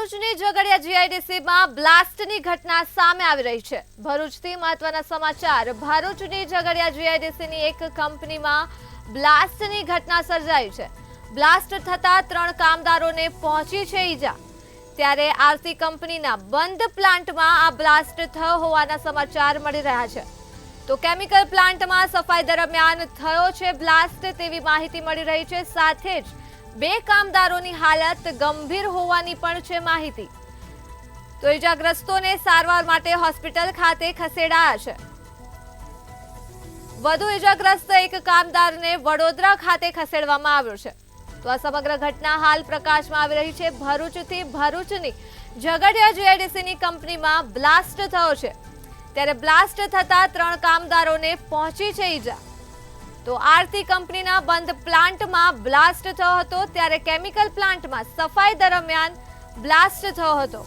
ભરૂચની ઝઘડિયા જીઆઈડીસીમાં બ્લાસ્ટની ઘટના સામે આવી રહી છે। ભરૂચથી મહત્વના સમાચાર। ભરૂચની ઝઘડિયા જીઆઈડીસીની એક કંપનીમાં બ્લાસ્ટની ઘટના સર્જાઈ છે। બ્લાસ્ટ થતા 3 કામદારોને પહોંચી છે ઈજા। ત્યારે આરસી કંપનીના બંધ પ્લાન્ટમાં આ બ્લાસ્ટ થયો હોવાના સમાચાર મળી રહ્યા છે। તો કેમિકલ પ્લાન્ટમાં સફાઈ દરમિયાન થયો છે બ્લાસ્ટ તેવી માહિતી મળી રહી છે। સાથે જ 2 કામદારોની હાલત ગંભીર હોવાની પણ છે માહિતી। તો ઈજાગ્રસ્તોને સારવાર માટે હોસ્પિટલ ખાતે ખસેડાયા છે। વધુ ઈજાગ્રસ્ત એક કામદારને વડોદરા ખાતે ખસેડવામાં આવ્યો છે। તો આ સમગ્ર ઘટના હાલ પ્રકાશમાં આવી રહી છે। ભરૂચથી ભરૂચની ઝઘડિયા જીઆઈડીસીની કંપનીમાં બ્લાસ્ટ થયો છે। ત્યારે બ્લાસ્ટ થતા 3 કામદારોને પહોંચી છે ઈજા। તો આરતી કંપનીના બંધ પ્લાન્ટમાં બ્લાસ્ટ થયો હતો। ત્યારે કેમિકલ પ્લાન્ટમાં સફાઈ દરમિયાન બ્લાસ્ટ થયો હતો।